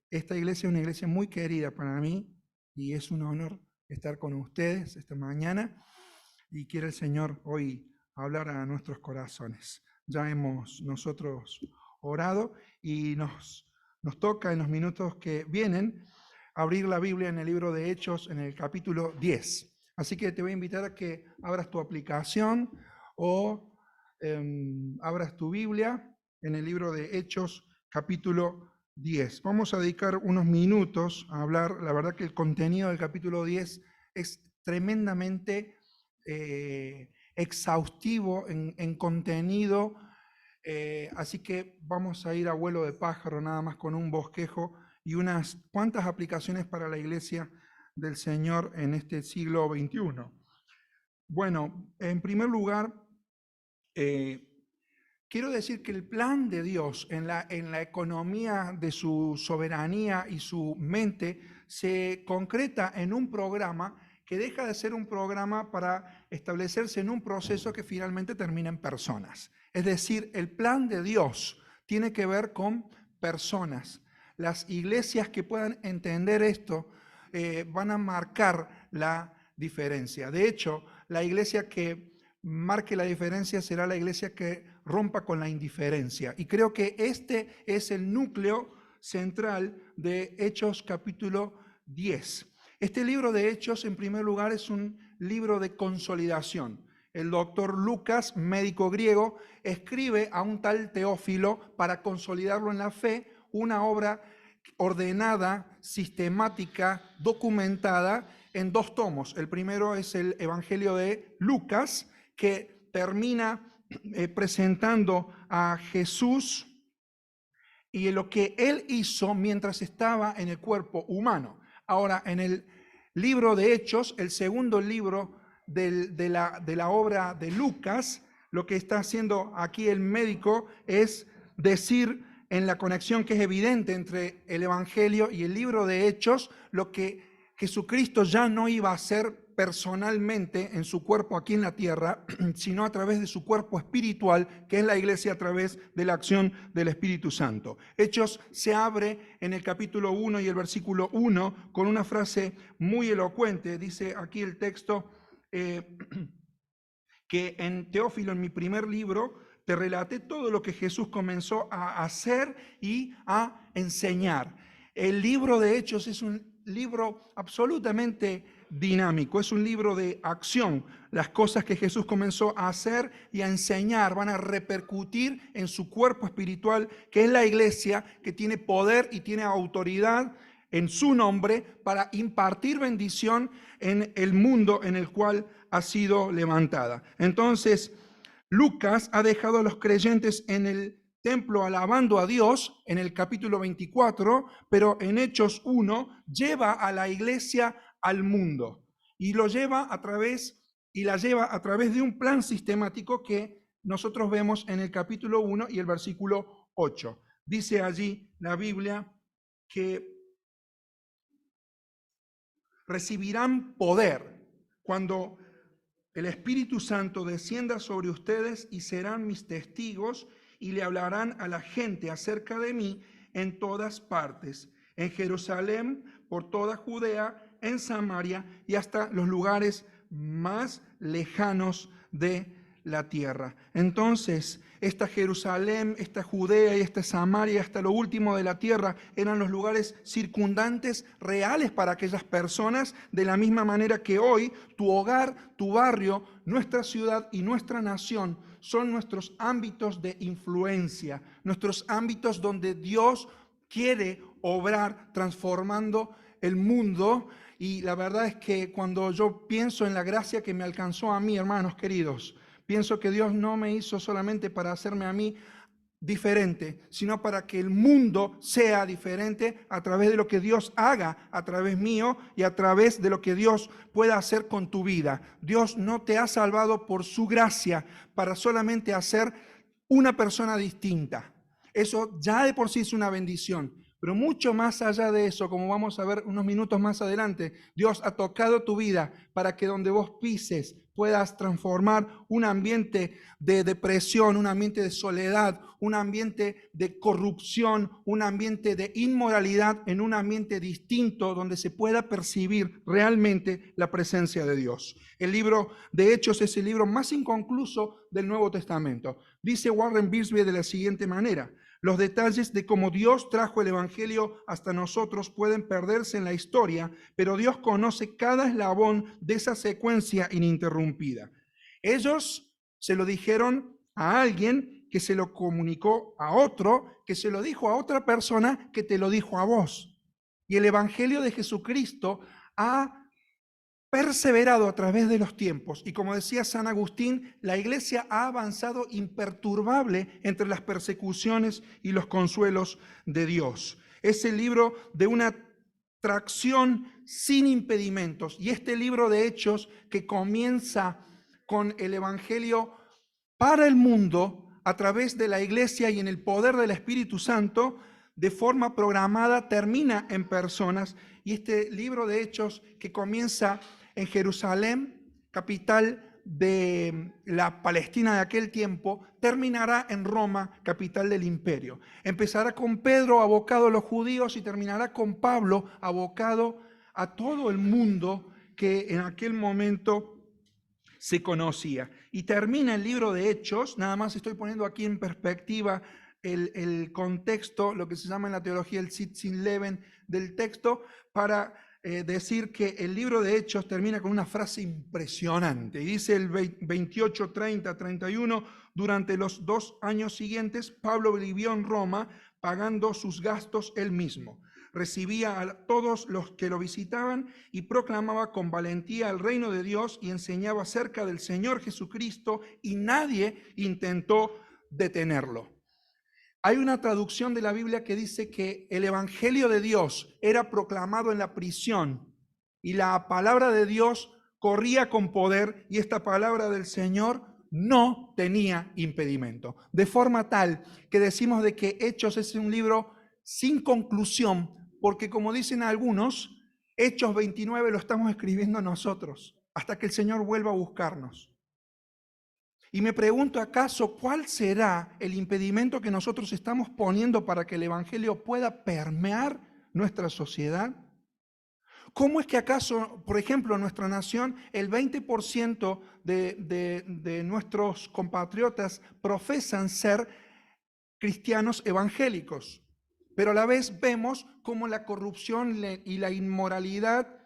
Esta iglesia es una iglesia muy querida para mí y es un honor estar con ustedes esta mañana y quiere el Señor hoy hablar a nuestros corazones. Ya hemos nosotros orado y nos toca en los minutos que vienen abrir la Biblia en el libro de Hechos en el capítulo 10. Así que te voy a invitar a que abras tu aplicación o abras tu Biblia en el libro de Hechos capítulo 10. Vamos a dedicar unos minutos a hablar. La verdad que el contenido del capítulo 10 es tremendamente exhaustivo en contenido, así que vamos a ir a vuelo de pájaro nada más con un bosquejo y unas cuantas aplicaciones para la iglesia del Señor en este siglo XXI. Bueno, en primer lugar, quiero decir que el plan de Dios en la economía de su soberanía y su mente se concreta en un programa que deja de ser un programa para establecerse en un proceso que finalmente termina en personas. Es decir, el plan de Dios tiene que ver con personas. Las iglesias que puedan entender esto van a marcar la diferencia. De hecho, la iglesia que marque la diferencia será la iglesia que rompa con la indiferencia. Y creo que este es el núcleo central de Hechos capítulo 10. Este libro de Hechos, en primer lugar, es un libro de consolidación. El doctor Lucas, médico griego, escribe a un tal Teófilo para consolidarlo en la fe, una obra ordenada, sistemática, documentada en 2 tomos. El primero es el Evangelio de Lucas, que termina presentando a Jesús y lo que él hizo mientras estaba en el cuerpo humano. Ahora, en el libro de Hechos, el segundo libro de la obra de Lucas, lo que está haciendo aquí el médico es decir, en la conexión que es evidente entre el Evangelio y el libro de Hechos, lo que Jesucristo ya no iba a hacer personalmente en su cuerpo aquí en la tierra, sino a través de su cuerpo espiritual, que es la iglesia, a través de la acción del Espíritu Santo. Hechos se abre en el capítulo 1 y el versículo 1 con una frase muy elocuente. Dice aquí el texto que en Teófilo, en mi primer libro, te relaté todo lo que Jesús comenzó a hacer y a enseñar. El libro de Hechos es un libro absolutamente dinámico, es un libro de acción. Las cosas que Jesús comenzó a hacer y a enseñar van a repercutir en su cuerpo espiritual, que es la iglesia, que tiene poder y tiene autoridad en su nombre para impartir bendición en el mundo en el cual ha sido levantada. Entonces, Lucas ha dejado a los creyentes en el templo alabando a Dios en el capítulo 24, pero en Hechos 1 lleva a la iglesia al mundo y lo lleva a través de un plan sistemático que nosotros vemos en el capítulo 1 y el versículo 8. Dice allí la Biblia que recibirán poder cuando el Espíritu Santo descienda sobre ustedes y serán mis testigos y le hablarán a la gente acerca de mí en todas partes, en Jerusalén, por toda Judea, en Samaria y hasta los lugares más lejanos de la tierra. Entonces, esta Jerusalén, esta Judea y esta Samaria, hasta lo último de la tierra, eran los lugares circundantes reales para aquellas personas, de la misma manera que hoy tu hogar, tu barrio, nuestra ciudad y nuestra nación son nuestros ámbitos de influencia, nuestros ámbitos donde Dios quiere obrar transformando el mundo. Y la verdad es que cuando yo pienso en la gracia que me alcanzó a mí, hermanos queridos, pienso que Dios no me hizo solamente para hacerme a mí diferente, sino para que el mundo sea diferente a través de lo que Dios haga a través mío y a través de lo que Dios pueda hacer con tu vida. Dios no te ha salvado por su gracia para solamente hacer una persona distinta. Eso ya de por sí es una bendición. Pero mucho más allá de eso, como vamos a ver unos minutos más adelante, Dios ha tocado tu vida para que donde vos pises puedas transformar un ambiente de depresión, un ambiente de soledad, un ambiente de corrupción, un ambiente de inmoralidad en un ambiente distinto donde se pueda percibir realmente la presencia de Dios. El libro de Hechos es el libro más inconcluso del Nuevo Testamento. Dice Warren Wiersbe de la siguiente manera: los detalles de cómo Dios trajo el Evangelio hasta nosotros pueden perderse en la historia, pero Dios conoce cada eslabón de esa secuencia ininterrumpida. Ellos se lo dijeron a alguien que se lo comunicó a otro, que se lo dijo a otra persona, que te lo dijo a vos. Y el Evangelio de Jesucristo ha perseverado a través de los tiempos, y como decía San Agustín, la Iglesia ha avanzado imperturbable entre las persecuciones y los consuelos de Dios. Es el libro de una tracción sin impedimentos, y este libro de Hechos, que comienza con el Evangelio para el mundo a través de la Iglesia y en el poder del Espíritu Santo, de forma programada, termina en personas. Y este libro de Hechos, que comienza en Jerusalén, capital de la Palestina de aquel tiempo, terminará en Roma, capital del imperio. Empezará con Pedro, abocado a los judíos, y terminará con Pablo, abocado a todo el mundo que en aquel momento se conocía. Y termina el libro de Hechos, nada más estoy poniendo aquí en perspectiva el contexto, lo que se llama en la teología el Sitzin Leben del texto, para decir que el libro de Hechos termina con una frase impresionante. Y dice el 28, 30, 31, durante los 2 años siguientes, Pablo vivió en Roma pagando sus gastos él mismo. Recibía a todos los que lo visitaban y proclamaba con valentía el reino de Dios y enseñaba acerca del Señor Jesucristo, y nadie intentó detenerlo. Hay una traducción de la Biblia que dice que el Evangelio de Dios era proclamado en la prisión y la palabra de Dios corría con poder, y esta palabra del Señor no tenía impedimento. De forma tal que decimos de que Hechos es un libro sin conclusión, porque como dicen algunos, Hechos 29 lo estamos escribiendo nosotros hasta que el Señor vuelva a buscarnos. Y me pregunto, ¿acaso cuál será el impedimento que nosotros estamos poniendo para que el Evangelio pueda permear nuestra sociedad? ¿Cómo es que acaso, por ejemplo, en nuestra nación, el 20% de nuestros compatriotas profesan ser cristianos evangélicos, pero a la vez vemos cómo la corrupción y la inmoralidad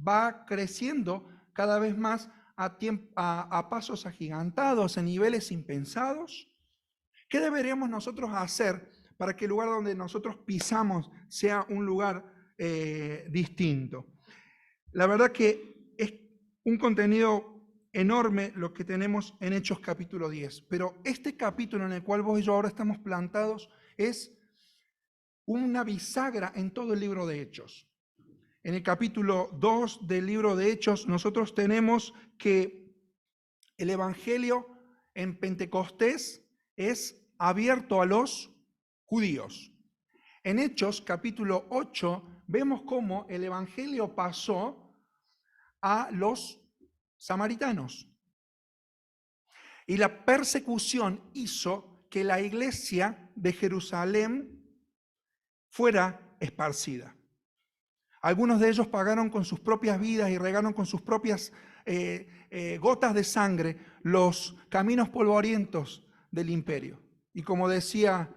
va creciendo cada vez más a pasos agigantados, en niveles impensados? ¿Qué deberíamos nosotros hacer para que el lugar donde nosotros pisamos sea un lugar distinto? La verdad que es un contenido enorme lo que tenemos en Hechos capítulo 10, pero este capítulo en el cual vos y yo ahora estamos plantados es una bisagra en todo el libro de Hechos. En el capítulo 2 del libro de Hechos nosotros tenemos que el Evangelio en Pentecostés es abierto a los judíos. En Hechos capítulo 8 vemos cómo el Evangelio pasó a los samaritanos. Y la persecución hizo que la iglesia de Jerusalén fuera esparcida. Algunos de ellos pagaron con sus propias vidas y regaron con sus propias gotas de sangre los caminos polvorientos del imperio. Y como decía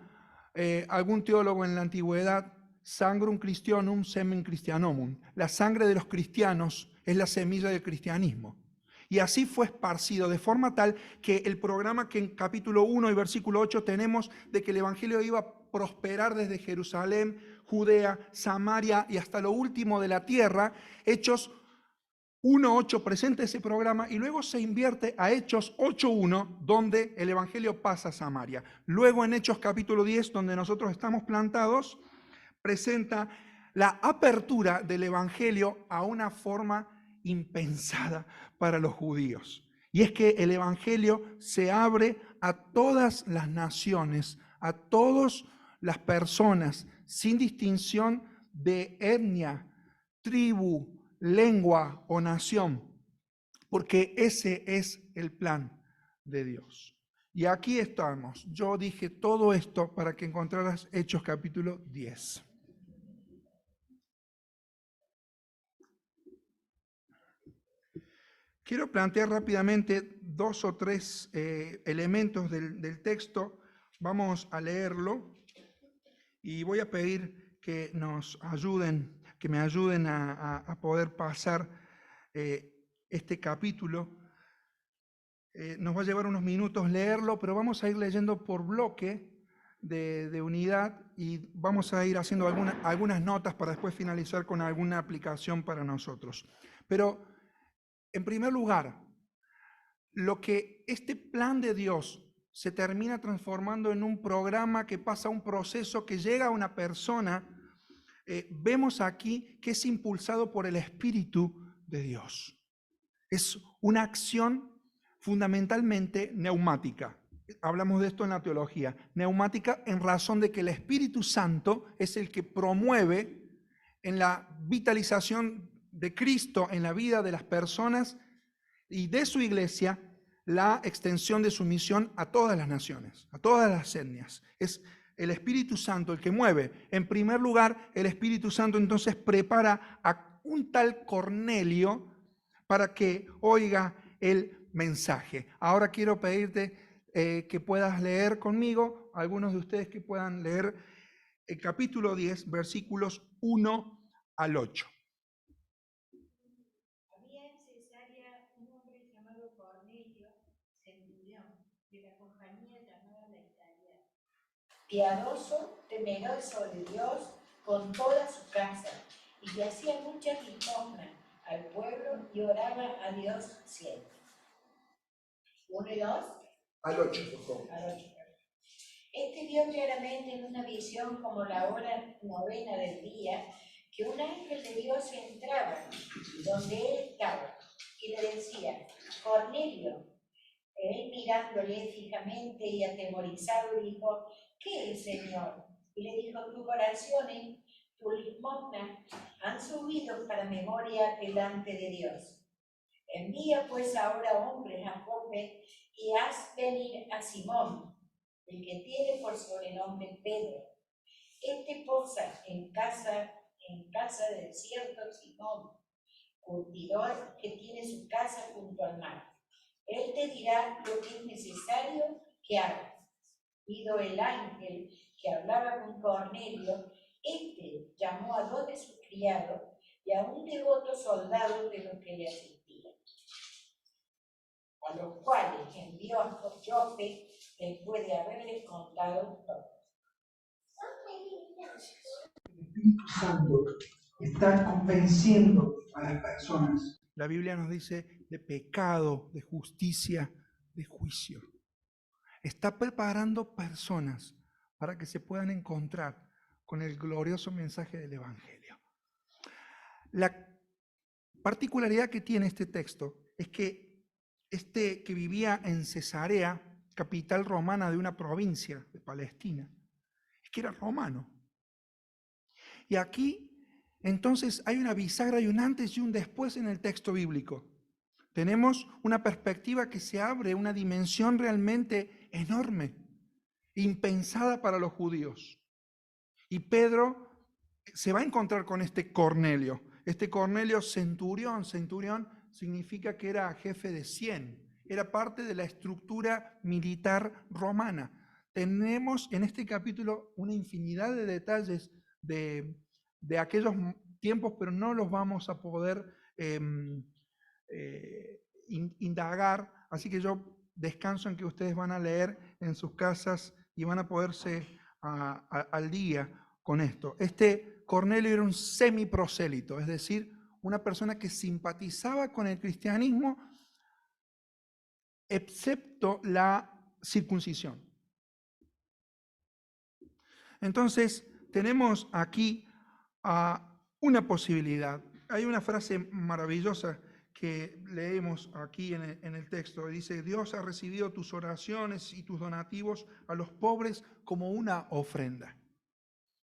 algún teólogo en la antigüedad, sangrum Christianum semen Christianomum. La sangre de los cristianos es la semilla del cristianismo. Y así fue esparcido, de forma tal que el programa que en capítulo 1 y versículo 8 tenemos de que el Evangelio iba a prosperar desde Jerusalén, Judea, Samaria y hasta lo último de la tierra, Hechos 1.8 presenta ese programa, y luego se invierte a Hechos 8.1, donde el Evangelio pasa a Samaria. Luego en Hechos capítulo 10, donde nosotros estamos plantados, presenta la apertura del Evangelio a una forma impensada para los judíos. Y es que el Evangelio se abre a todas las naciones, a todas las personas, sin distinción de etnia, tribu, lengua o nación. porque ese es el plan de Dios. Y aquí estamos. Yo dije todo esto para que encontraras Hechos capítulo 10. Quiero plantear rápidamente 2 o 3 elementos del texto. Vamos a leerlo y voy a pedir que nos ayuden, que me ayuden a poder pasar este capítulo. Nos va a llevar unos minutos leerlo, pero vamos a ir leyendo por bloque de unidad y vamos a ir haciendo algunas notas para después finalizar con alguna aplicación para nosotros. Pero, en primer lugar, lo que este plan de Dios se termina transformando en un programa que pasa un proceso que llega a una persona, vemos aquí que es impulsado por el Espíritu de Dios. Es una acción fundamentalmente neumática. Hablamos de esto en la teología. Neumática en razón de que el Espíritu Santo es el que promueve en la vitalización de Cristo en la vida de las personas y de su iglesia la extensión de su misión a todas las naciones, a todas las etnias. Es el Espíritu Santo el que mueve. En primer lugar, el Espíritu Santo entonces prepara a un tal Cornelio para que oiga el mensaje. Ahora quiero pedirte que puedas leer conmigo, algunos de ustedes que puedan leer el capítulo 10, versículos 1 al 8. Había en Cesarea un hombre llamado Cornelio, centurión, de la compañía llamada la Italiana, piadoso, temeroso de Dios con toda su casa, y que hacía muchas limosnas al pueblo y oraba a Dios siempre. 1 y 2. Al 8, por favor. Al 8. Este vio claramente en una visión como la hora novena del día, que un ángel de Dios entraba donde él estaba y le decía: Cornelio. Él, mirándole fijamente y atemorizado, dijo: ¿Qué es, Señor? Y le dijo: tus oraciones, tu limosna han subido para memoria delante de Dios. Envía pues ahora hombres a Jope y haz venir a Simón, el que tiene por sobrenombre Pedro. Este posa en casa del cierto Simón, curtidor, que tiene su casa junto al mar. Él te dirá lo que es necesario que hagas. Ido el ángel que hablaba con Cornelio, este llamó a 2 de sus criados y a un devoto soldado de los que le asistían, a los cuales envió a Jope después de haberles contado todo. El Espíritu Santo está convenciendo a las personas. La Biblia nos dice de pecado, de justicia, de juicio. Está preparando personas para que se puedan encontrar con el glorioso mensaje del Evangelio. La particularidad que tiene este texto es que que vivía en Cesarea, capital romana de una provincia de Palestina, es que era romano. Y aquí, entonces, hay una bisagra y un antes y un después en el texto bíblico. Tenemos una perspectiva que se abre, una dimensión realmente enorme, impensada para los judíos. Y Pedro se va a encontrar con este Cornelio centurión. Centurión significa que era jefe de 100, era parte de la estructura militar romana. Tenemos en este capítulo una infinidad de detalles de aquellos tiempos, pero no los vamos a poder indagar, así que yo descanso en que ustedes van a leer en sus casas y van a poderse al día con esto. Este Cornelio era un semiprosélito, es decir, una persona que simpatizaba con el cristianismo, excepto la circuncisión. Entonces, tenemos aquí una posibilidad. Hay una frase maravillosa que leemos aquí en el texto. Dice: Dios ha recibido tus oraciones y tus donativos a los pobres como una ofrenda.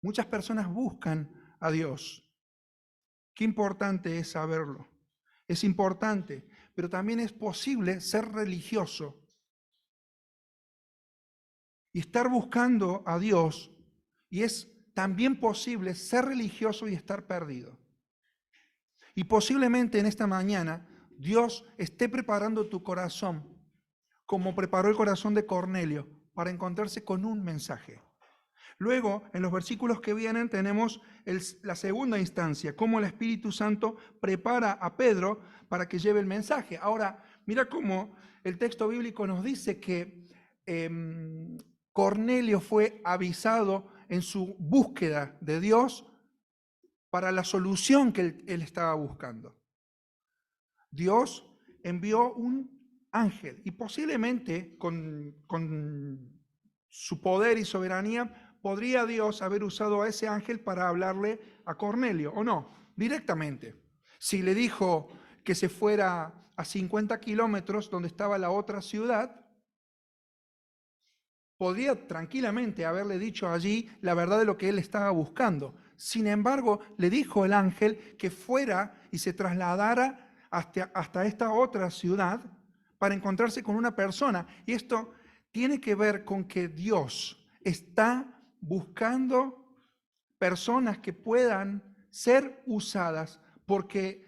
Muchas personas buscan a Dios. Qué importante es saberlo. Es importante, pero también es posible ser religioso y estar buscando a Dios, y es también posible ser religioso y estar perdido. Y posiblemente en esta mañana Dios esté preparando tu corazón como preparó el corazón de Cornelio para encontrarse con un mensaje. Luego, en los versículos que vienen, tenemos la segunda instancia, cómo el Espíritu Santo prepara a Pedro para que lleve el mensaje. Ahora, mira cómo el texto bíblico nos dice que Cornelio fue avisado en su búsqueda de Dios para la solución que él estaba buscando. Dios envió un ángel y posiblemente con su poder y soberanía podría Dios haber usado a ese ángel para hablarle a Cornelio, o no, directamente. Si le dijo que se fuera a 50 kilómetros donde estaba la otra ciudad, podría tranquilamente haberle dicho allí la verdad de lo que él estaba buscando. Sin embargo, le dijo el ángel que fuera y se trasladara hasta esta otra ciudad para encontrarse con una persona. Y esto tiene que ver con que Dios está buscando personas que puedan ser usadas, porque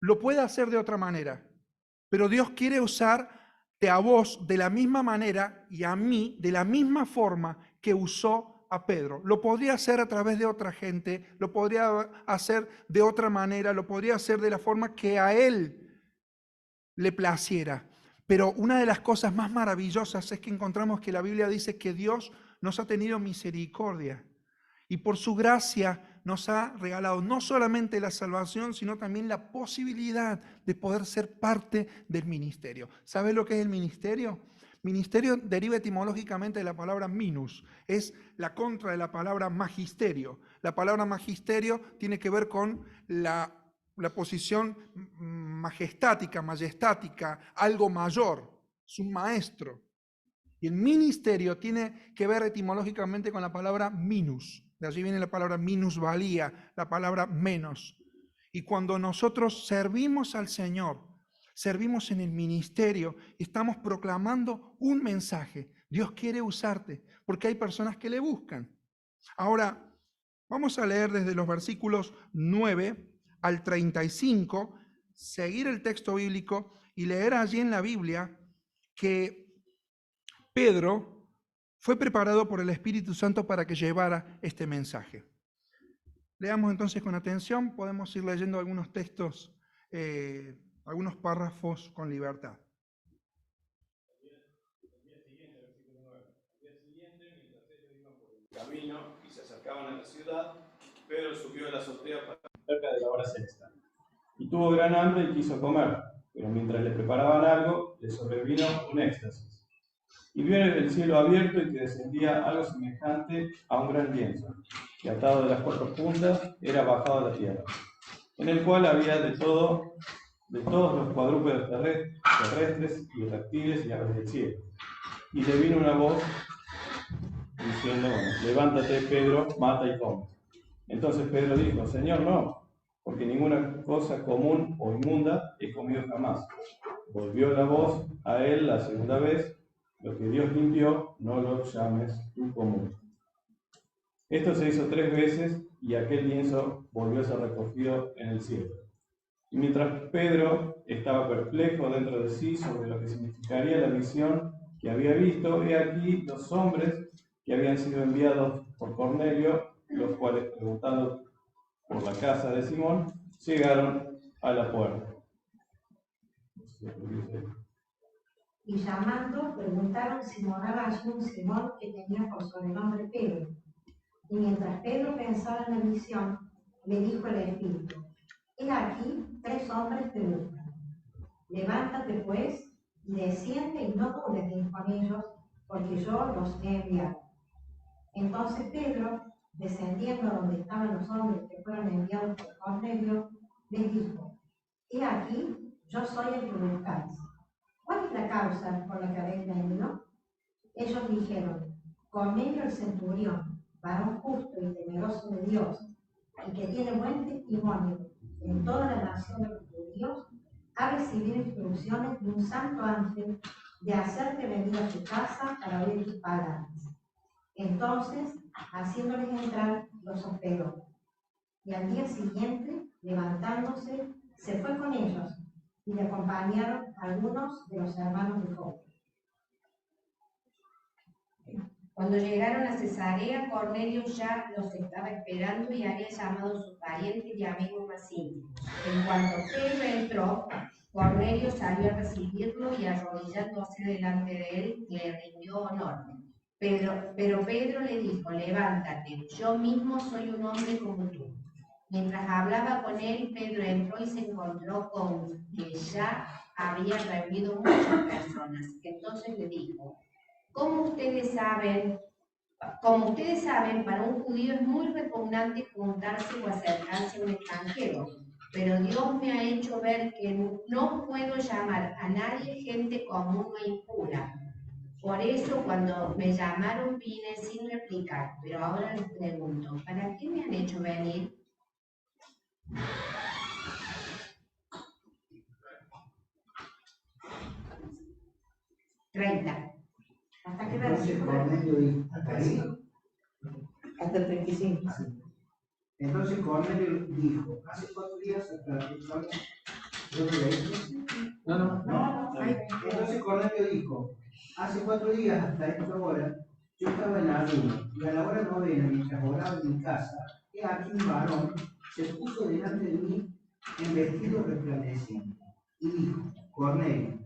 lo puede hacer de otra manera, pero Dios quiere usarte a vos de la misma manera y a mí de la misma forma que usó a Pedro. Lo podría hacer a través de otra gente, lo podría hacer de otra manera, lo podría hacer de la forma que a él le placiera. Pero una de las cosas más maravillosas es que encontramos que la Biblia dice que Dios nos ha tenido misericordia y por su gracia nos ha regalado no solamente la salvación, sino también la posibilidad de poder ser parte del ministerio. ¿Sabes lo que es el ministerio? Ministerio deriva etimológicamente de la palabra minus, es la contra de la palabra magisterio. La palabra magisterio tiene que ver con la posición majestática, algo mayor, es un maestro. Y el ministerio tiene que ver etimológicamente con la palabra minus. De allí viene la palabra minusvalía, la palabra menos. Y cuando nosotros servimos al Señor, servimos en el ministerio, estamos proclamando un mensaje. Dios quiere usarte porque hay personas que le buscan. Ahora, vamos a leer desde los versículos 9 al 35, seguir el texto bíblico y leer allí en la Biblia que Pedro fue preparado por el Espíritu Santo para que llevara este mensaje. Leamos entonces con atención, podemos ir leyendo algunos textos, algunos párrafos con libertad. Camino y se acercaban a la ciudad, Pedro subió a la azotea cerca de la hora sexta. Y tuvo gran hambre y quiso comer, pero mientras le preparaban algo, le sobrevino un éxtasis. Y vio en el cielo abierto y que descendía algo semejante a un gran lienzo, que atado de las cuatro puntas era bajado a la tierra, en el cual había de todos los cuadrúpedos terrestres y reptiles y aves del cielo. Y le vino una voz diciendo, levántate, Pedro, mata y come. Entonces Pedro dijo, Señor, no, porque ninguna cosa común o inmunda he comido jamás. Volvió la voz a él la segunda vez, lo que Dios limpió, no lo llames común. Esto se hizo 3 veces y aquel lienzo volvió a ser recogido en el cielo. Y mientras Pedro estaba perplejo dentro de sí sobre lo que significaría la visión que había visto, he aquí 2 hombres que habían sido enviados por Cornelio, los cuales, preguntando por la casa de Simón, llegaron a la puerta. Y llamando, preguntaron si moraba allí un Simón que tenía por sobrenombre Pedro. Y mientras Pedro pensaba en la visión, le dijo el Espíritu, he aquí 3 hombres te buscan. Levántate pues, y desciende y no dudes de ir con ellos, porque yo los he enviado. Entonces Pedro, descendiendo a donde estaban los hombres que fueron enviados por Cornelio, les dijo, he aquí, yo soy el que buscáis. ¿Cuál es la causa por la que habéis venido? Ellos dijeron, Cornelio el centurión, varón justo y temeroso de Dios, y que tiene buen testimonio en toda la nación de los judíos, ha recibido instrucciones de un santo ángel de hacerte venir a su casa para oír tus palabras. Entonces, haciéndoles entrar, los hospedó. Y al día siguiente, levantándose, se fue con ellos y le acompañaron algunos de los hermanos de Job. Cuando llegaron a Cesarea, Cornelio ya los estaba esperando y había llamado a sus parientes y amigos más íntimos. En cuanto Pedro entró, Cornelio salió a recibirlo y arrodillándose delante de él, le rindió honor. Pero Pedro le dijo: levántate, yo mismo soy un hombre como tú. Mientras hablaba con él, Pedro entró y se encontró con que ya había reunido muchas personas. Entonces le dijo: Como ustedes saben, para un judío es muy repugnante juntarse o acercarse a un extranjero, pero Dios me ha hecho ver que no puedo llamar a nadie gente común o impura. Por eso, cuando me llamaron, vine sin replicar. Pero ahora les pregunto: ¿para qué me han hecho venir? ¿Hasta qué Entonces versículo? Cornelio dijo, ¿hasta ahí? Hasta el 35. Entonces Cornelio dijo, hace 4 días hasta que salga. ¿Yo lo leí? No. Entonces Cornelio dijo, hace 4 días hasta esta hora, yo estaba en ayuno, y a la hora novena, mientras oraba en mi casa, he aquí un varón se puso delante de mí en vestido resplandeciente, y dijo, Cornelio,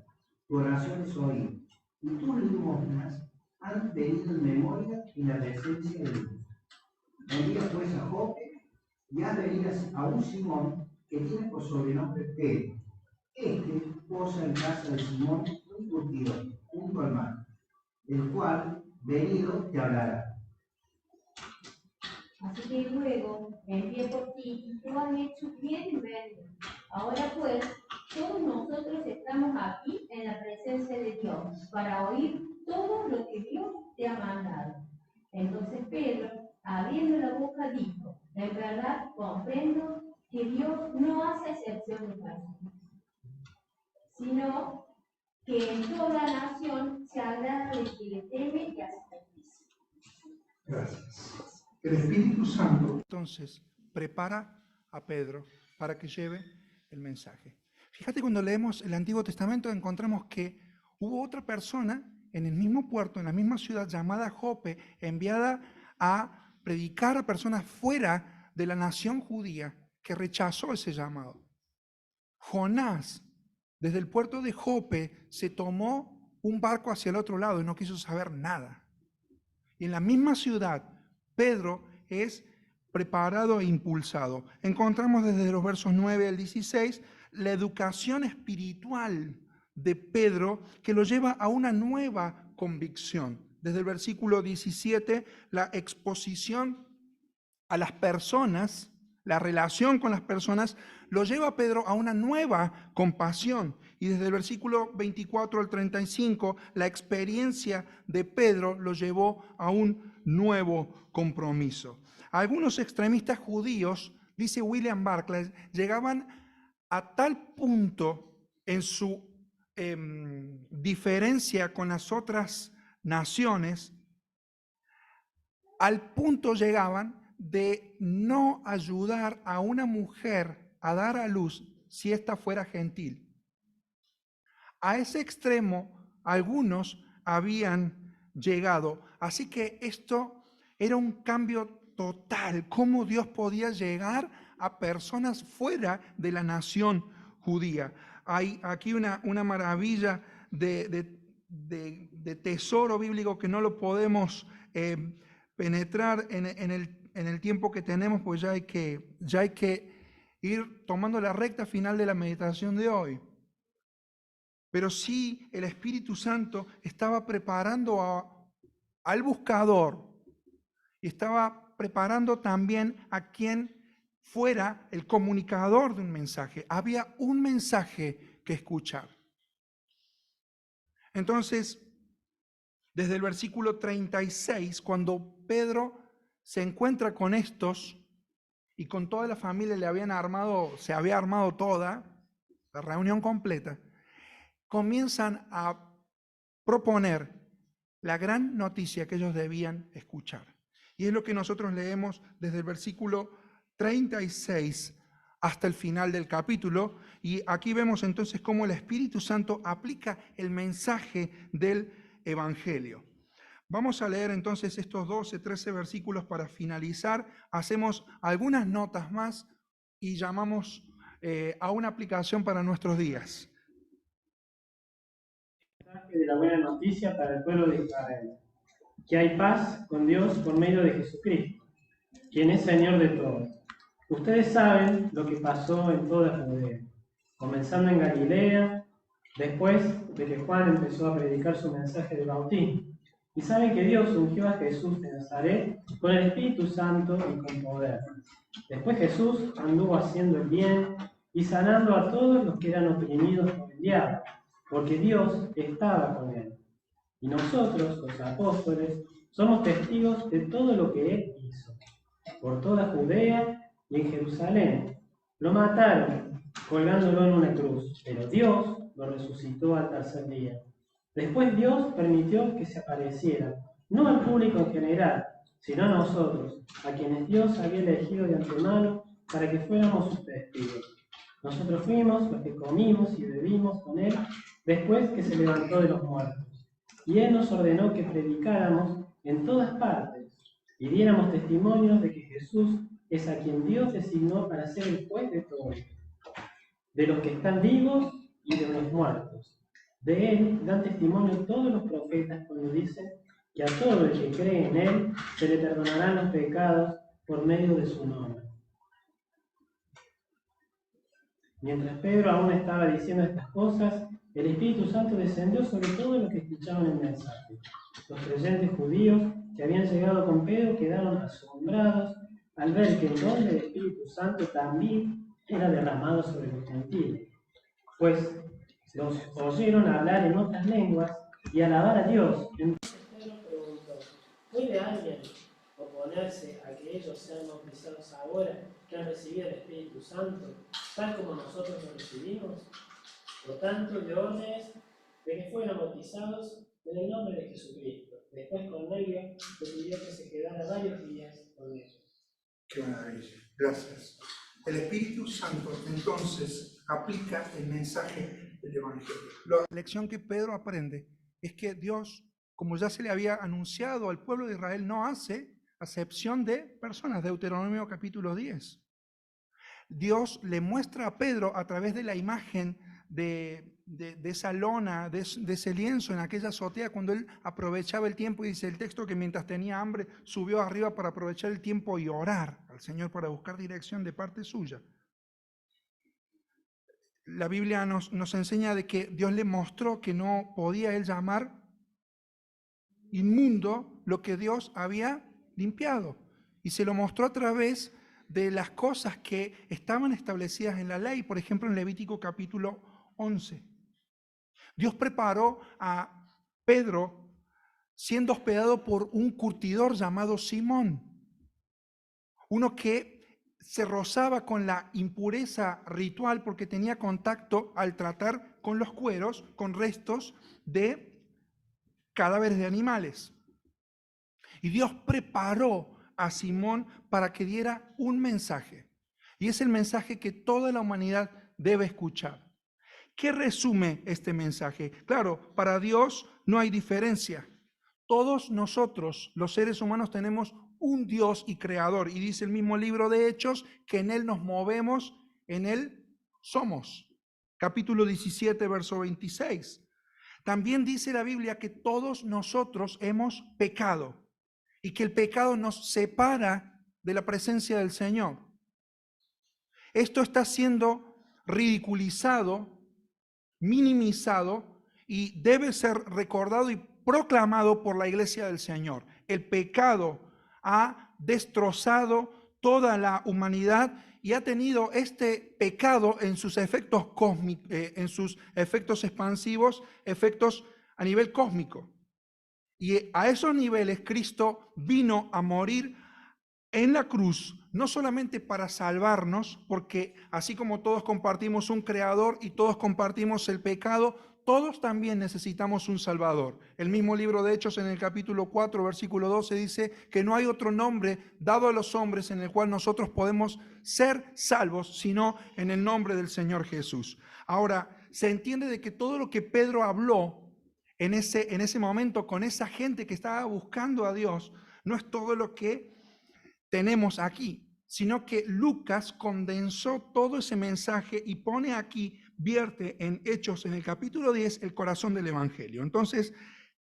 tu oración es oída, y tus limosnas han venido en memoria y la presencia de Dios. Envía pues a Jope y haz venir a un Simón que tiene por sobrenombre Pedro. Este posa en casa de Simón, un curtidor, junto al mar, el cual, venido, te hablará. Así que luego envié por ti y tú has hecho bien en verme. Ahora pues, todos nosotros estamos aquí en la presencia de Dios para oír todo lo que Dios te ha mandado. Entonces Pedro, abriendo la boca, dijo: en verdad comprendo que Dios no hace excepción de personas, sino que en toda nación se agrada de quien le teme y hace justicia. Gracias. El Espíritu Santo entonces prepara a Pedro para que lleve el mensaje. Fíjate, cuando leemos el Antiguo Testamento encontramos que hubo otra persona en el mismo puerto, en la misma ciudad llamada Jope, enviada a predicar a personas fuera de la nación judía, que rechazó ese llamado. Jonás, desde el puerto de Jope, se tomó un barco hacia el otro lado y no quiso saber nada. Y en la misma ciudad, Pedro es preparado e impulsado. Encontramos desde los versos 9 al 16 la educación espiritual de Pedro, que lo lleva a una nueva convicción. Desde el versículo 17, la exposición a las personas, la relación con las personas, lo lleva a Pedro a una nueva compasión. Y desde el versículo 24 al 35, la experiencia de Pedro lo llevó a un nuevo compromiso. Algunos extremistas judíos, dice William Barclay, llegaban a tal punto en su diferencia con las otras naciones, al punto llegaban de no ayudar a una mujer a dar a luz si ésta fuera gentil. A ese extremo algunos habían llegado, así que esto era un cambio total, cómo Dios podía llegar a personas fuera de la nación judía. Hay aquí una maravilla de tesoro bíblico que no lo podemos penetrar en el tiempo que tenemos, pues ya hay que ir tomando la recta final de la meditación de hoy. Pero sí, el Espíritu Santo estaba preparando al buscador y estaba preparando también a quien fuera el comunicador de un mensaje. Había un mensaje que escuchar. Entonces, desde el versículo 36, cuando Pedro se encuentra con estos y con toda la familia se había armado toda, la reunión completa, comienzan a proponer la gran noticia que ellos debían escuchar. Y es lo que nosotros leemos desde el versículo 36 hasta el final del capítulo. Y aquí vemos entonces cómo el Espíritu Santo aplica el mensaje del Evangelio. Vamos a leer entonces estos 12, 13 versículos para finalizar. Hacemos algunas notas más y llamamos a una aplicación para nuestros días. De la buena noticia para el pueblo de Israel, que hay paz con Dios por medio de Jesucristo, quien es Señor de todos. Ustedes saben lo que pasó en toda Judea, comenzando en Galilea, después de que Juan empezó a predicar su mensaje de bautismo. Y saben que Dios ungió a Jesús de Nazaret con el Espíritu Santo y con poder. Después Jesús anduvo haciendo el bien y sanando a todos los que eran oprimidos por el diablo, porque Dios estaba con él. Y nosotros, los apóstoles, somos testigos de todo lo que él hizo. Por toda Judea y en Jerusalén. Lo mataron, colgándolo en una cruz, pero Dios lo resucitó al tercer día. Después Dios permitió que se apareciera, no al público en general, sino a nosotros, a quienes Dios había elegido de antemano para que fuéramos sus testigos. Nosotros fuimos los que comimos y bebimos con él después que se levantó de los muertos. Y él nos ordenó que predicáramos en todas partes y diéramos testimonios de que Jesús es a quien Dios designó para ser el juez de todos, de los que están vivos y de los muertos. De él dan testimonio todos los profetas cuando dicen que a todo el que cree en él se le perdonarán los pecados por medio de su nombre. Mientras Pedro aún estaba diciendo estas cosas, el Espíritu Santo descendió sobre todos los que escuchaban el mensaje. Los creyentes judíos que habían llegado con Pedro quedaron asombrados al ver que el don del Espíritu Santo también era derramado sobre los gentiles, pues los oyeron hablar en otras lenguas y alabar a Dios. Entonces Pedro preguntó: ¿puede alguien oponerse a que ellos sean bautizados ahora que han recibido el Espíritu Santo, tal como nosotros lo recibimos? Por tanto, dio órdenes de que fueran bautizados en el nombre de Jesucristo. Después Cornelio le pidió que se quedara varios días con ellos. Qué maravilla. Gracias. El Espíritu Santo entonces aplica el mensaje del Evangelio. La lección que Pedro aprende es que Dios, como ya se le había anunciado al pueblo de Israel, no hace acepción de personas. Deuteronomio capítulo 10. Dios le muestra a Pedro a través de la imagen de esa lona, de ese lienzo en aquella azotea, cuando él aprovechaba el tiempo, y dice el texto que mientras tenía hambre subió arriba para aprovechar el tiempo y orar al Señor para buscar dirección de parte suya. La Biblia nos enseña de que Dios le mostró que no podía él llamar inmundo lo que Dios había limpiado, y se lo mostró a través de las cosas que estaban establecidas en la ley, por ejemplo en Levítico capítulo 11. Dios preparó a Pedro siendo hospedado por un curtidor llamado Simón, uno que se rozaba con la impureza ritual porque tenía contacto al tratar con los cueros, con restos de cadáveres de animales. Y Dios preparó a Simón para que diera un mensaje. Y es el mensaje que toda la humanidad debe escuchar. ¿Qué resume este mensaje? Claro, para Dios no hay diferencia. Todos nosotros, los seres humanos, tenemos un Dios y creador. Y dice el mismo libro de Hechos que en Él nos movemos, en Él somos. Capítulo 17, verso 26. También dice la Biblia que todos nosotros hemos pecado y que el pecado nos separa de la presencia del Señor. Esto está siendo ridiculizado, minimizado, y debe ser recordado y proclamado por la iglesia del Señor. El pecado ha destrozado toda la humanidad y ha tenido este pecado en sus efectos cósmicos, en sus efectos expansivos, efectos a nivel cósmico. Y a esos niveles Cristo vino a morir en la cruz no solamente para salvarnos, porque así como todos compartimos un creador y todos compartimos el pecado, todos también necesitamos un Salvador. El mismo libro de Hechos en el capítulo 4, versículo 12 dice que no hay otro nombre dado a los hombres en el cual nosotros podemos ser salvos, sino en el nombre del Señor Jesús. Ahora, se entiende de que todo lo que Pedro habló en ese momento con esa gente que estaba buscando a Dios, no es todo lo que tenemos aquí, sino que Lucas condensó todo ese mensaje y pone aquí, vierte en Hechos en el capítulo 10 el corazón del Evangelio. Entonces,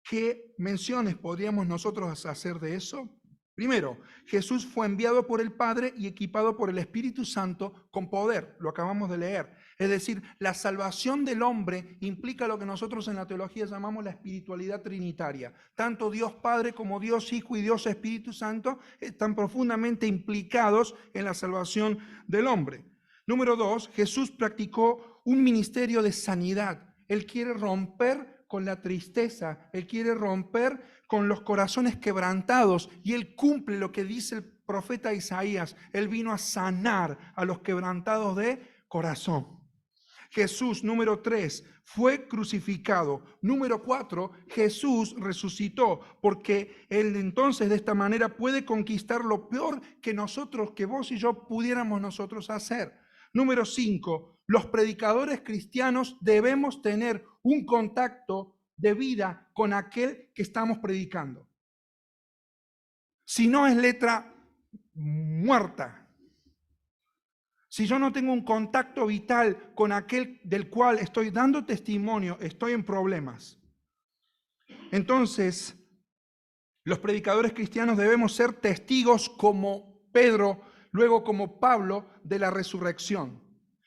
¿qué menciones podríamos nosotros hacer de eso? Primero, Jesús fue enviado por el Padre y equipado por el Espíritu Santo con poder, lo acabamos de leer. Es decir, la salvación del hombre implica lo que nosotros en la teología llamamos la espiritualidad trinitaria. Tanto Dios Padre como Dios Hijo y Dios Espíritu Santo están profundamente implicados en la salvación del hombre. Número 2, Jesús practicó un ministerio de sanidad. Él quiere romper con la tristeza, Él quiere romper con los corazones quebrantados y Él cumple lo que dice el profeta Isaías. Él vino a sanar a los quebrantados de corazón. Jesús, número 3, fue crucificado. Número 4, Jesús resucitó, porque Él entonces de esta manera puede conquistar lo peor que nosotros, que vos y yo pudiéramos nosotros hacer. Número 5, los predicadores cristianos debemos tener un contacto de vida con aquel que estamos predicando. Si no, es letra muerta. Si yo no tengo un contacto vital con aquel del cual estoy dando testimonio, estoy en problemas. Entonces, los predicadores cristianos debemos ser testigos como Pedro, luego como Pablo, de la resurrección.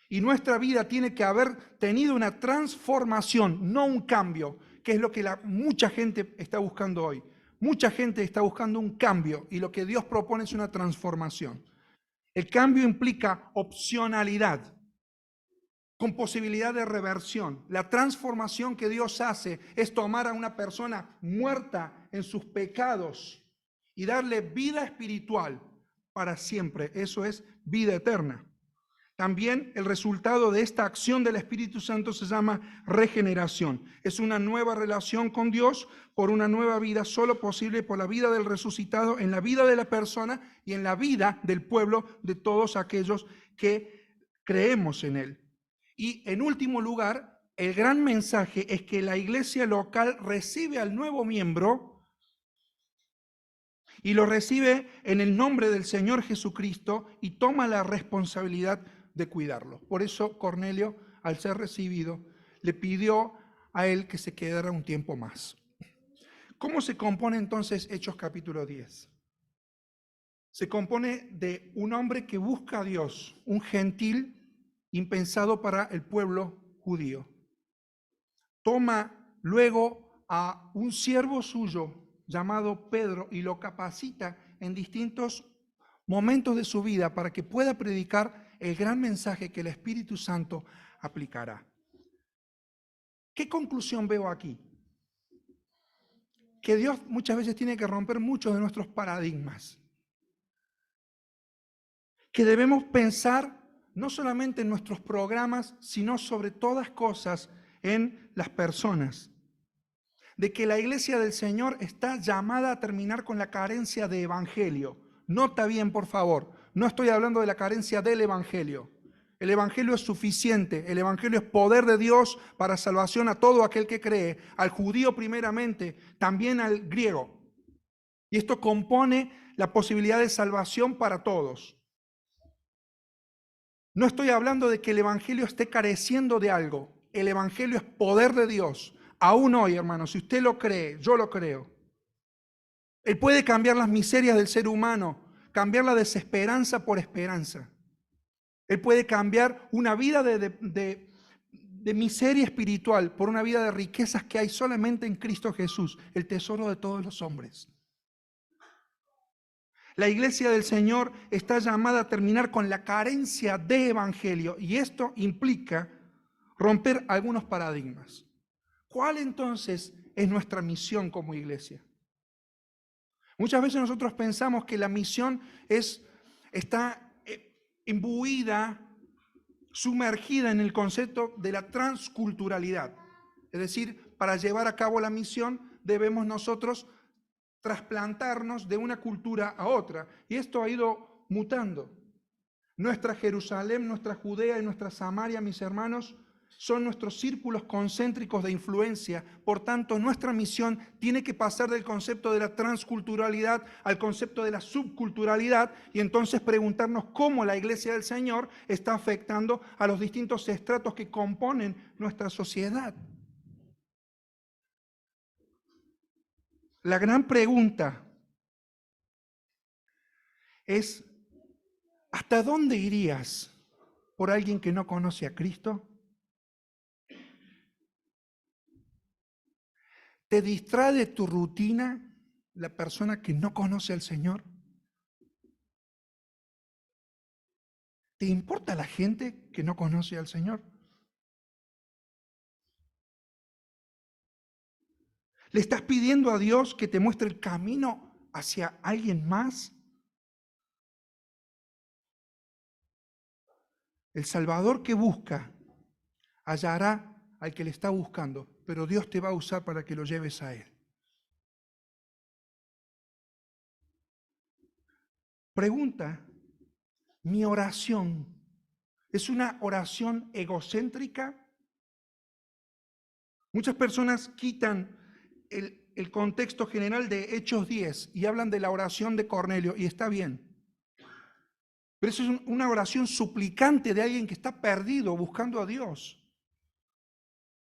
Y nuestra vida tiene que haber tenido una transformación, no un cambio, que es lo que mucha gente está buscando hoy. Mucha gente está buscando un cambio y lo que Dios propone es una transformación. El cambio implica opcionalidad, con posibilidad de reversión. La transformación que Dios hace es tomar a una persona muerta en sus pecados y darle vida espiritual para siempre. Eso es vida eterna. También el resultado de esta acción del Espíritu Santo se llama regeneración. Es una nueva relación con Dios por una nueva vida solo posible por la vida del resucitado, en la vida de la persona y en la vida del pueblo de todos aquellos que creemos en Él. Y en último lugar, el gran mensaje es que la iglesia local recibe al nuevo miembro y lo recibe en el nombre del Señor Jesucristo y toma la responsabilidad de cuidarlo. Por eso Cornelio, al ser recibido, le pidió a él que se quedara un tiempo más. ¿Cómo se compone entonces Hechos capítulo 10? Se compone de un hombre que busca a Dios, un gentil impensado para el pueblo judío. Toma luego a un siervo suyo llamado Pedro y lo capacita en distintos momentos de su vida para que pueda predicar el gran mensaje que el Espíritu Santo aplicará. ¿Qué conclusión veo aquí? Que Dios muchas veces tiene que romper muchos de nuestros paradigmas. Que debemos pensar no solamente en nuestros programas, sino sobre todas cosas en las personas. De que la iglesia del Señor está llamada a terminar con la carencia de evangelio. Nota bien, por favor, no estoy hablando de la carencia del evangelio. El evangelio es suficiente, el evangelio es poder de Dios para salvación a todo aquel que cree, al judío primeramente, también al griego. Y esto compone la posibilidad de salvación para todos. No estoy hablando de que el evangelio esté careciendo de algo. El evangelio es poder de Dios. Aún hoy, hermanos, si usted lo cree, yo lo creo. Él puede cambiar las miserias del ser humano, cambiar la desesperanza por esperanza. Él puede cambiar una vida de miseria espiritual por una vida de riquezas que hay solamente en Cristo Jesús, el tesoro de todos los hombres. La iglesia del Señor está llamada a terminar con la carencia de evangelio y esto implica romper algunos paradigmas. ¿Cuál entonces es nuestra misión como iglesia? Muchas veces nosotros pensamos que la misión es está imbuida, sumergida en el concepto de la transculturalidad. Es decir, para llevar a cabo la misión debemos nosotros trasplantarnos de una cultura a otra. Y esto ha ido mutando. Nuestra Jerusalén, nuestra Judea y nuestra Samaria, mis hermanos, son nuestros círculos concéntricos de influencia. Por tanto, nuestra misión tiene que pasar del concepto de la transculturalidad al concepto de la subculturalidad y entonces preguntarnos cómo la Iglesia del Señor está afectando a los distintos estratos que componen nuestra sociedad. La gran pregunta es, ¿hasta dónde irías por alguien que no conoce a Cristo? ¿Te distrae de tu rutina la persona que no conoce al Señor? ¿Te importa la gente que no conoce al Señor? ¿Le estás pidiendo a Dios que te muestre el camino hacia alguien más? El Salvador que busca hallará al que le está buscando, pero Dios te va a usar para que lo lleves a Él. Pregunta, ¿mi oración es una oración egocéntrica? Muchas personas quitan el contexto general de Hechos 10 y hablan de la oración de Cornelio, y está bien. Pero eso es una oración suplicante de alguien que está perdido buscando a Dios.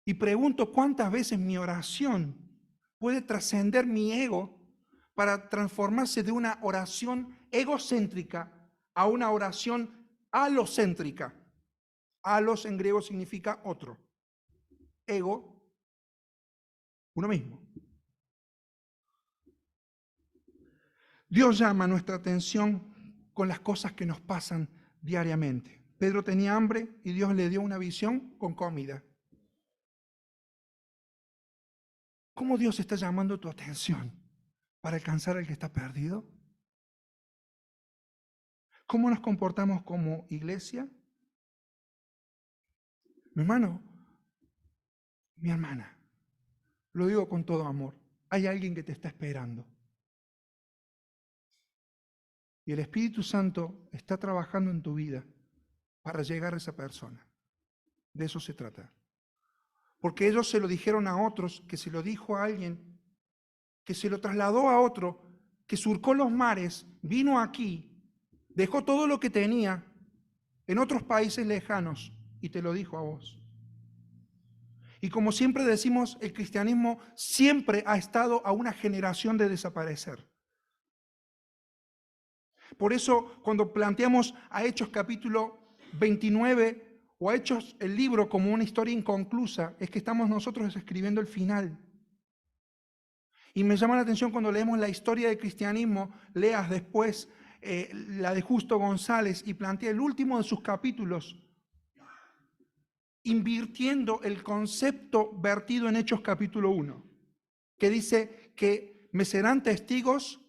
Y pregunto, ¿cuántas veces mi oración puede trascender mi ego para transformarse de una oración egocéntrica a una oración alocéntrica? Alos en griego significa otro. Ego, uno mismo. Dios llama nuestra atención con las cosas que nos pasan diariamente. Pedro tenía hambre y Dios le dio una visión con comida. ¿Cómo Dios está llamando tu atención para alcanzar al que está perdido? ¿Cómo nos comportamos como iglesia? Mi hermano, mi hermana, lo digo con todo amor, hay alguien que te está esperando. Y el Espíritu Santo está trabajando en tu vida para llegar a esa persona. De eso se trata. Porque ellos se lo dijeron a otros, que se lo dijo a alguien, que se lo trasladó a otro, que surcó los mares, vino aquí, dejó todo lo que tenía en otros países lejanos y te lo dijo a vos. Y como siempre decimos, el cristianismo siempre ha estado a una generación de desaparecer. Por eso, cuando planteamos a Hechos capítulo 29 o a Hechos el libro como una historia inconclusa, es que estamos nosotros escribiendo el final. Y me llama la atención cuando leemos la historia del cristianismo, leas después la de Justo González y plantea el último de sus capítulos, invirtiendo el concepto vertido en Hechos capítulo 1, que dice que me serán testigos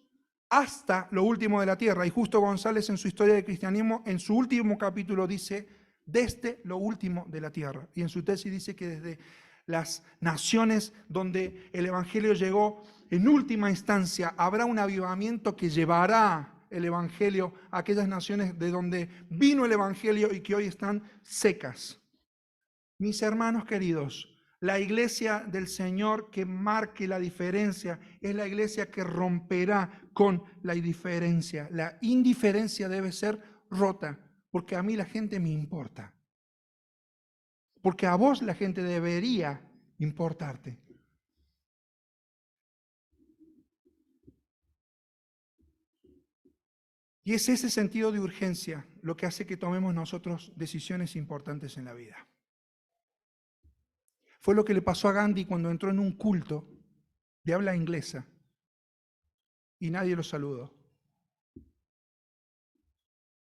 hasta lo último de la tierra. Y Justo González en su historia del cristianismo, en su último capítulo dice, desde lo último de la tierra. Y en su tesis dice que desde las naciones donde el evangelio llegó, en última instancia habrá un avivamiento que llevará el evangelio a aquellas naciones de donde vino el evangelio y que hoy están secas. Mis hermanos queridos, la iglesia del Señor que marque la diferencia es la iglesia que romperá con la indiferencia. La indiferencia debe ser rota, porque a mí la gente me importa. Porque a vos la gente debería importarte. Y es ese sentido de urgencia lo que hace que tomemos nosotros decisiones importantes en la vida. Fue lo que le pasó a Gandhi cuando entró en un culto de habla inglesa y nadie lo saludó.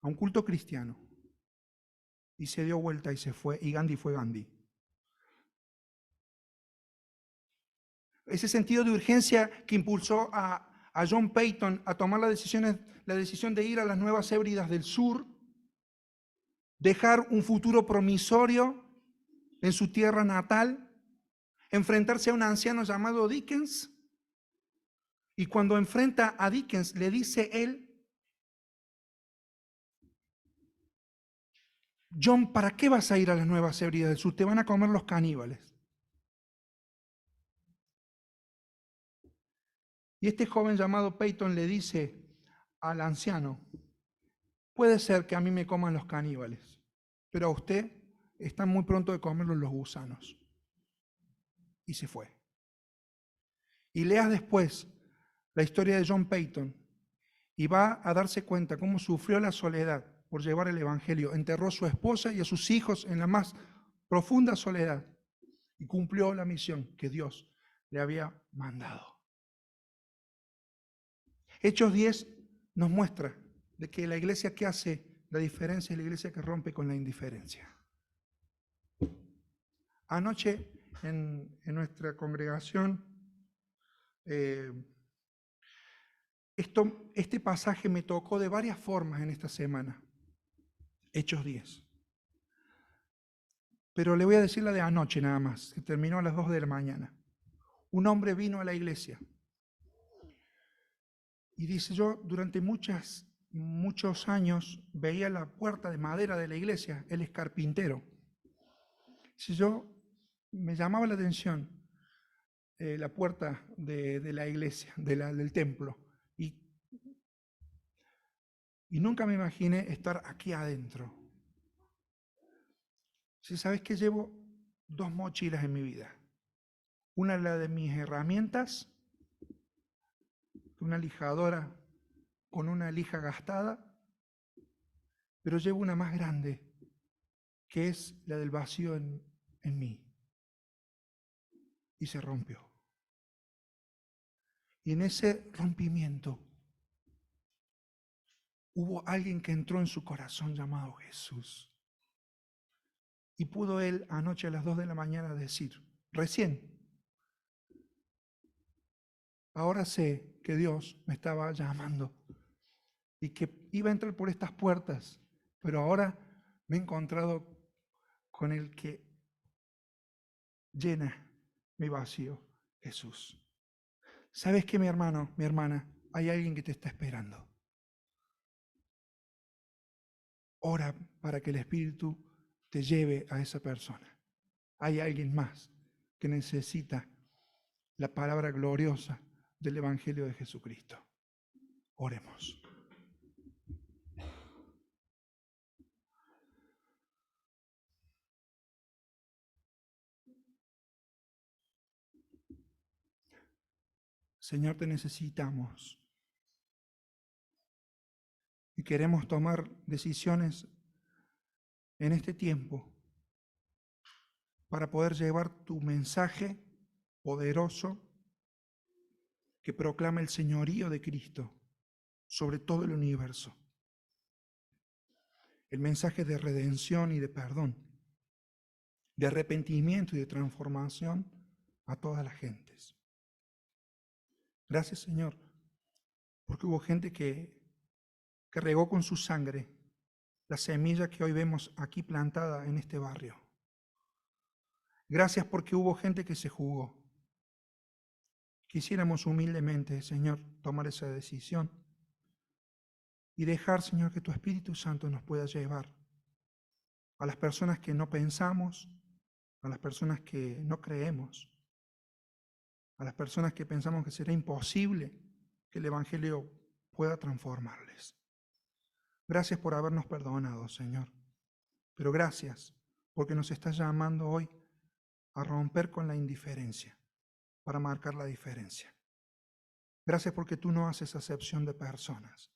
A un culto cristiano. Y se dio vuelta y se fue, y Gandhi fue Gandhi. Ese sentido de urgencia que impulsó a a John Peyton a tomar la decisión de ir a las Nuevas Hébridas del Sur, dejar un futuro promisorio en su tierra natal, enfrentarse a un anciano llamado Dickens, y cuando enfrenta a Dickens le dice él: John, ¿para qué vas a ir a las Nuevas Hébridas del Sur? Te van a comer los caníbales. Y este joven llamado Peyton le dice al anciano: puede ser que a mí me coman los caníbales, pero a usted están muy pronto de comerlos los gusanos. Y se fue. Y leas después la historia de John Peyton y va a darse cuenta cómo sufrió la soledad por llevar el evangelio. Enterró a su esposa y a sus hijos en la más profunda soledad y cumplió la misión que Dios le había mandado. Hechos 10 nos muestra de que la iglesia que hace la diferencia es la iglesia que rompe con la indiferencia. Anoche en nuestra congregación, este pasaje me tocó de varias formas en esta semana, Hechos 10. Pero le voy a decir la de anoche nada más, que terminó a las 2 de la mañana. Un hombre vino a la iglesia y dice: yo durante muchos años veía la puerta de madera de la iglesia, él es carpintero. Si me llamaba la atención la puerta de la iglesia, del templo, y nunca me imaginé estar aquí adentro. Si sabes que llevo 2 mochilas en mi vida, una es la de mis herramientas, una lijadora con una lija gastada, pero llevo una más grande, que es la del vacío en mí. Y se rompió. Y en ese rompimiento hubo alguien que entró en su corazón llamado Jesús. Y pudo él anoche a las 2 de la mañana decir: recién, ahora sé que Dios me estaba llamando y que iba a entrar por estas puertas, pero ahora me he encontrado con el que llena mi vacío, Jesús. ¿Sabes qué, mi hermano, mi hermana? Hay alguien que te está esperando. Ora para que el Espíritu te lleve a esa persona. Hay alguien más que necesita la palabra gloriosa del Evangelio de Jesucristo. Oremos. Señor, te necesitamos. Y queremos tomar decisiones en este tiempo para poder llevar tu mensaje poderoso que proclama el señorío de Cristo sobre todo el universo. El mensaje de redención y de perdón, de arrepentimiento y de transformación a todas las gentes. Gracias, Señor, porque hubo gente que regó con su sangre la semilla que hoy vemos aquí plantada en este barrio. Gracias porque hubo gente que se jugó. Quisiéramos humildemente, Señor, tomar esa decisión y dejar, Señor, que tu Espíritu Santo nos pueda llevar a las personas que no pensamos, a las personas que no creemos, a las personas que pensamos que será imposible que el Evangelio pueda transformarles. Gracias por habernos perdonado, Señor. Pero gracias porque nos estás llamando hoy a romper con la indiferencia, para marcar la diferencia. Gracias porque tú no haces acepción de personas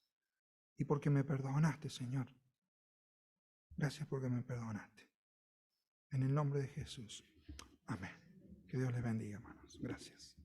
y porque me perdonaste, Señor. Gracias porque me perdonaste. En el nombre de Jesús. Amén. Que Dios les bendiga, hermanos. Gracias.